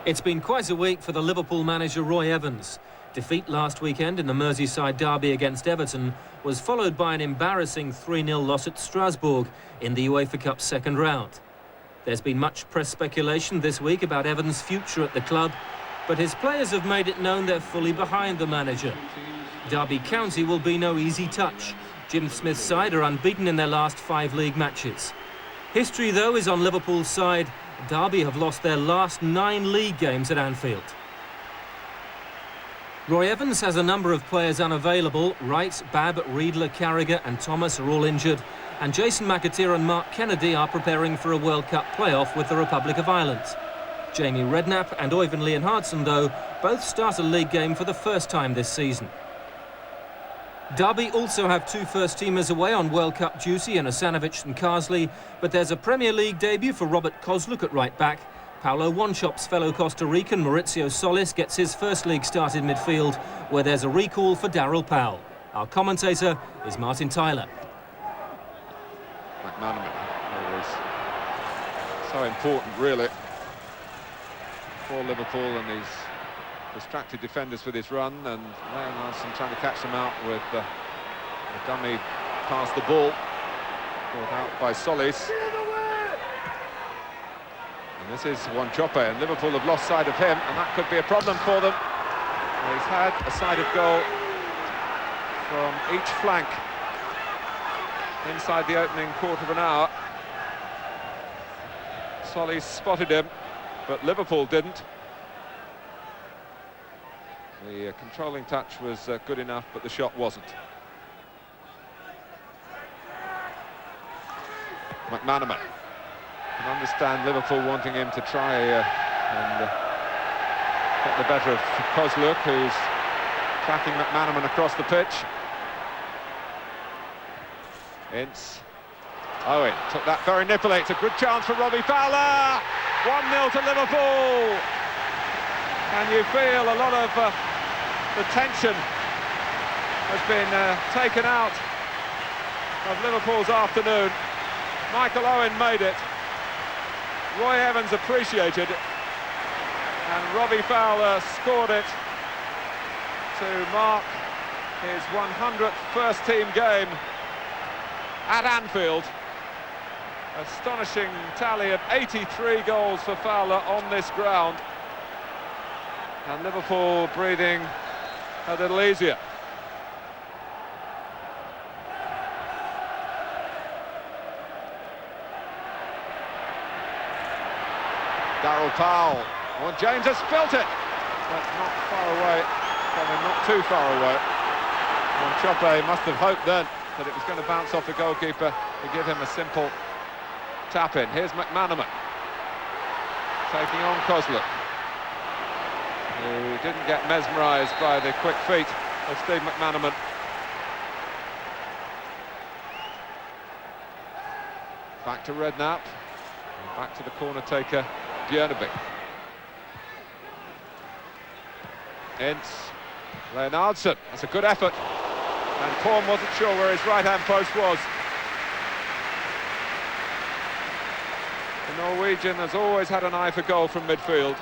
It's been quite a week for the Liverpool manager Roy Evans. Defeat last weekend in the Merseyside derby against Everton was followed by an embarrassing 3-0 loss at Strasbourg in the UEFA Cup second round. There's been much press speculation this week about Evans' future at the club, but his players have made it known they're fully behind the manager. Derby County will be no easy touch. Jim Smith's side are unbeaten in their last 5 league matches. History, though, is on Liverpool's side. Derby have lost their last 9 league games at Anfield. Roy Evans has a number of players unavailable. Wright, Babb, Riedler, Carragher and Thomas are all injured. And Jason McAteer and Mark Kennedy are preparing for a World Cup playoff with the Republic of Ireland. Jamie Redknapp and Øyvind Leonhardsson, though, both start a league game for the first time this season. Derby also have 2 first-teamers away on World Cup duty in Asanovic and Carsley, but there's a Premier League debut for Robert Kozluk at right-back. Paolo Wanchop's fellow Costa Rican Maurizio Solis gets his first league start in midfield, where there's a recall for Darryl Powell. Our commentator is Martin Tyler. McManaman, always so important, really, for Liverpool, and he's distracted defenders with his run, and Leonhardsson trying to catch them out with a dummy past the ball, brought out by Solis. And this is Wanchope, and Liverpool have lost sight of him, and that could be a problem for them. He's had a sight of goal from each flank inside the opening quarter of an hour. Solis spotted him, but Liverpool didn't. The controlling touch was good enough, but the shot wasn't. McManaman. I can understand Liverpool wanting him to try and get the better of Kozluk, who's tracking McManaman across the pitch. Ince. Owen took that very nippily. It's a good chance for Robbie Fowler. 1-0 to Liverpool. And you feel a lot of the tension has been taken out of Liverpool's afternoon. Michael Owen made it. Roy Evans appreciated it. And Robbie Fowler scored it to mark his 100th first-team game at Anfield. Astonishing tally of 83 goals for Fowler on this ground. And Liverpool breathing a little easier. Darryl Powell. Well, James has spilt it, but not far away. Probably not too far away. Wanchope must have hoped then that it was going to bounce off the goalkeeper to give him a simple tap-in. Here's McManaman taking on Kozluk, who didn't get mesmerised by the quick feet of Steve McManaman. Back to Redknapp, and back to the corner taker, Bjørnebæk. Ince, Leonhardsson, that's a good effort, and Paul wasn't sure where his right-hand post was. The Norwegian has always had an eye for goal from midfield,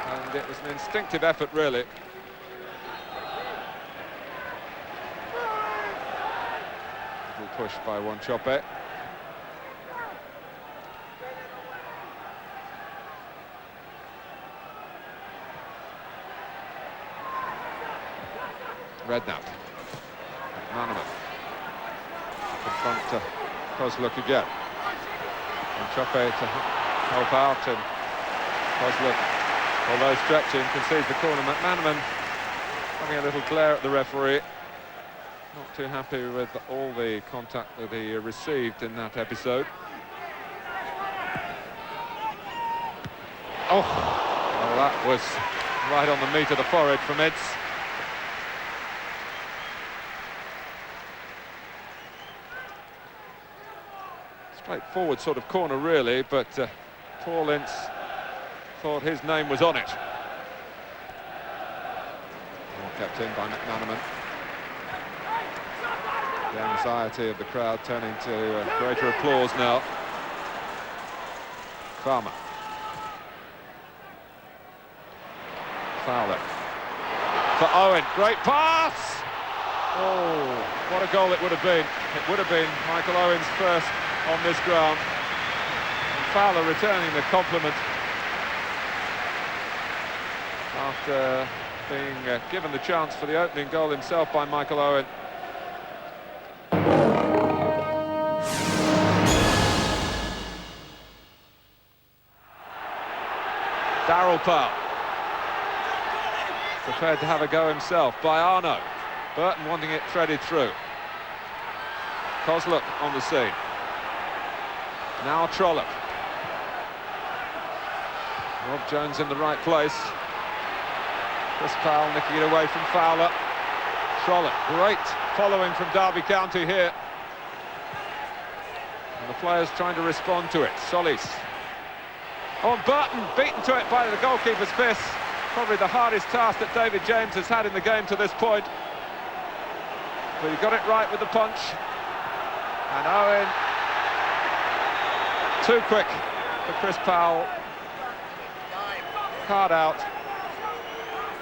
and it was an instinctive effort, really. Little push by Wanchope. Redknapp. McManaman. Confront Kozluk again. Wanchope to help out, and Kozluk, although stretching, concedes the corner. McManaman having a little glare at the referee. Not too happy with all the contact that he received in that episode. Oh, well, that was right on the meat of the forehead from Ince. Straightforward sort of corner, really, but Paul Ince thought his name was on it. All kept in by McManaman. The anxiety of the crowd turning to greater applause now. Farmer. Fowler. For Owen, great pass! Oh, what a goal it would have been. It would have been Michael Owen's first on this ground. And Fowler returning the compliment after being given the chance for the opening goal himself by Michael Owen. Darryl Powell, prepared to have a go himself by Arno. Burton wanting it threaded through. Kozluk on the scene. Now Trollope. Rob Jones in the right place. Chris Powell nicking it away from Fowler. Trollope, great following from Derby County here. And the players trying to respond to it. Solis. Oh, and Burton beaten to it by the goalkeeper's fist. Probably the hardest task that David James has had in the game to this point. But he got it right with the punch. And Owen, too quick for Chris Powell. Card out.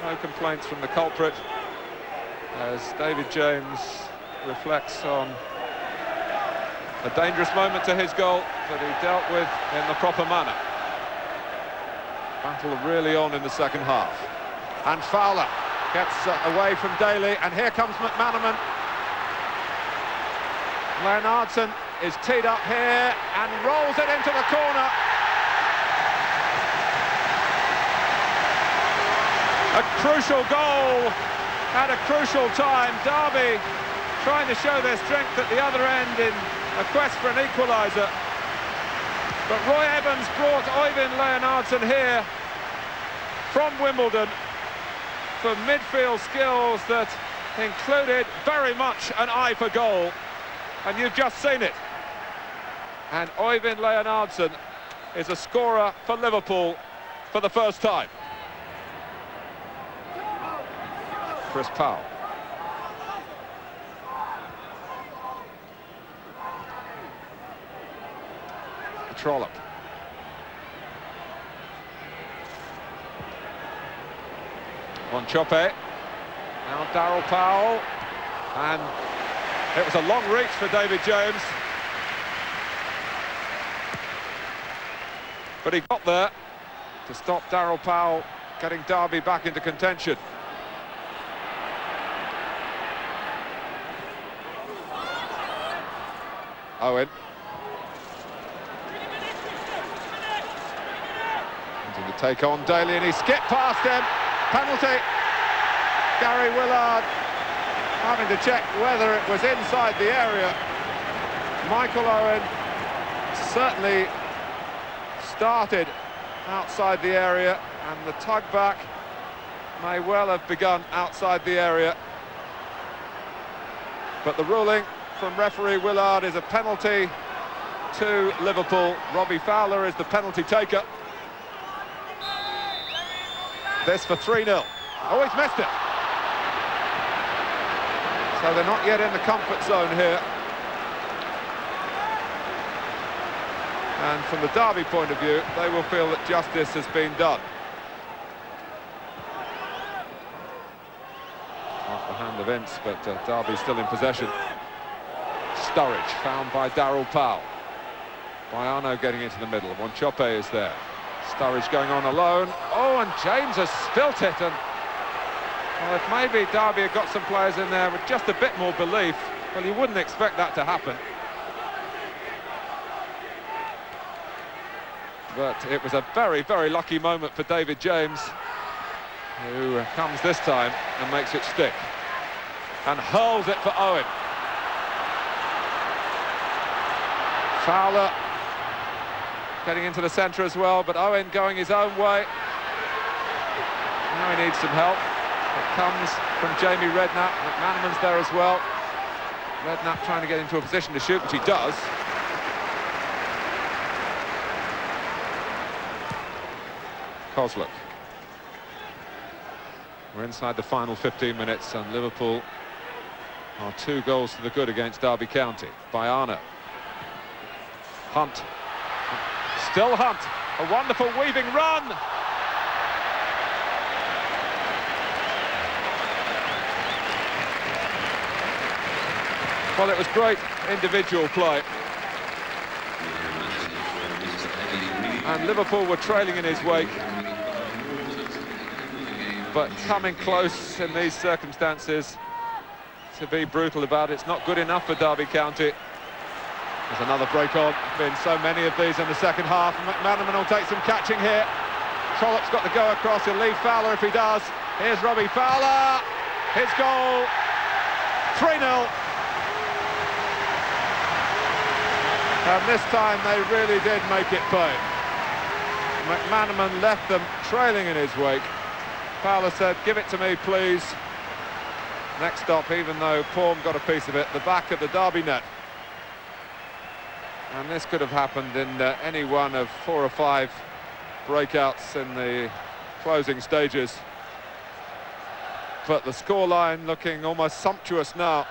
No complaints from the culprit, as David James reflects on a dangerous moment to his goal that he dealt with in the proper manner. Battle really on in the second half. And Fowler gets away from Daly, and here comes McManaman. Leonardson is teed up here and rolls it into the corner. A crucial goal at a crucial time. Derby trying to show their strength at the other end in a quest for an equaliser. But Roy Evans brought Øyvind Leonardson here from Wimbledon for midfield skills that included very much an eye for goal. And you've just seen it. And Øyvind Leonardson is a scorer for Liverpool for the first time. Chris Powell. Trollope. On Chope. Now Darryl Powell. And it was a long reach for David James. But he got there to stop Darryl Powell getting Derby back into contention. Owen. Wanting to take on Daly, and he skipped past him. Penalty. Gary Willard having to check whether it was inside the area. Michael Owen certainly started outside the area, and the tug back may well have begun outside the area. But the ruling from referee Willard is a penalty to Liverpool. Robbie Fowler is the penalty taker. This for 3-0. Oh, he's missed it. So they're not yet in the comfort zone here. And from the Derby point of view, they will feel that justice has been done. Off the hand of Ince, but Derby still in possession. Sturridge found by Darryl Powell. Baiano getting into the middle. Wanchope is there. Sturridge going on alone. Oh, and James has spilt it. And well, if maybe Derby had got some players in there with just a bit more belief, well, you wouldn't expect that to happen. But it was a very, very lucky moment for David James, who comes this time and makes it stick. And hurls it for Owen. Fowler getting into the centre as well, but Owen going his own way. Now he needs some help. It comes from Jamie Redknapp. McManaman's there as well. Redknapp trying to get into a position to shoot, which he does. Kozluk. We're inside the final 15 minutes, and Liverpool are 2 goals to the good against Derby County. Baiano. Hunt. Still Hunt. A wonderful weaving run. Well, it was great individual play. And Liverpool were trailing in his wake. But coming close in these circumstances, to be brutal about it, it's not good enough for Derby County. There's another break on. Been so many of these in the second half. McManaman will take some catching here. Trollope's got to go across. He'll leave Fowler if he does. Here's Robbie Fowler. His goal. 3-0. And this time they really did make it pay. McManaman left them trailing in his wake. Fowler said, "Give it to me, please." Next stop, even though Paul got a piece of it, the back of the Derby net. And this could have happened in any one of 4 or 5 breakouts in the closing stages. But the scoreline looking almost sumptuous now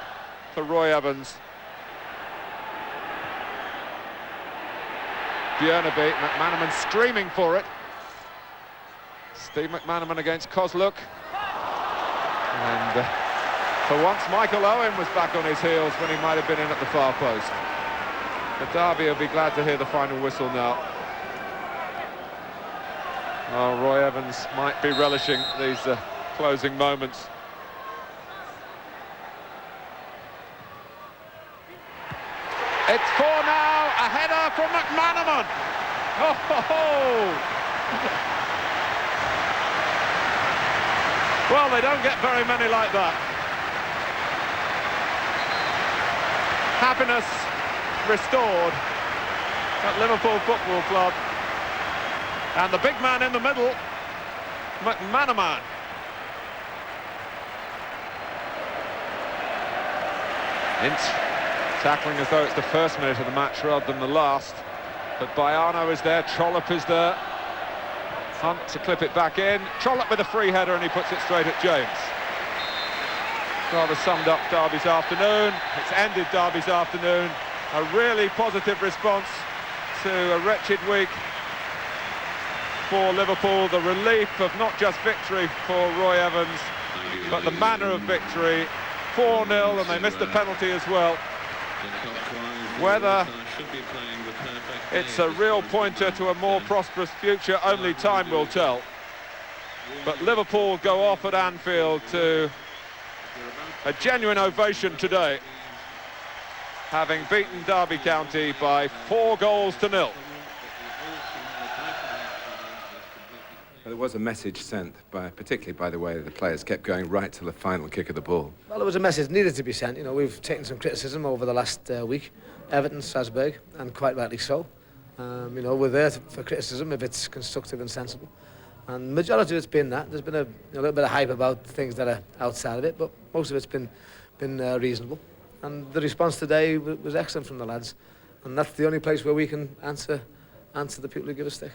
for Roy Evans. Björneby, McManaman screaming for it. Steve McManaman against Kozluk. And for once Michael Owen was back on his heels when he might have been in at the far post. The Derby will be glad to hear the final whistle now. Oh, Roy Evans might be relishing these closing moments. It's 4 now, a header from McManaman. Oh, ho, ho. Well, they don't get very many like that. Happiness restored at Liverpool Football Club. And the big man in the middle, McManaman. Ince tackling as though it's the first minute of the match rather than the last. But Baiano is there, Trollope is there. Hunt to clip it back in. Trollope with a free header and he puts it straight at James. Rather summed up Derby's afternoon. It's ended Derby's afternoon. A really positive response to a wretched week for Liverpool. The relief of not just victory for Roy Evans, but the manner of victory. 4-0, and they missed the penalty as well. Whether it's a real pointer to a more prosperous future, only time will tell. But Liverpool go off at Anfield to a genuine ovation today, having beaten Derby County by 4-0. There was a message sent, particularly by the way the players kept going right till the final kick of the ball. Well, there was a message needed to be sent. You know, we've taken some criticism over the last week, Everton, Strasbourg, and quite rightly so. You know, we're there for criticism if it's constructive and sensible. And the majority of it's been that. There's been a little bit of hype about things that are outside of it, but most of it's been reasonable. And the response today was excellent from the lads. And that's the only place where we can answer the people who give us stick.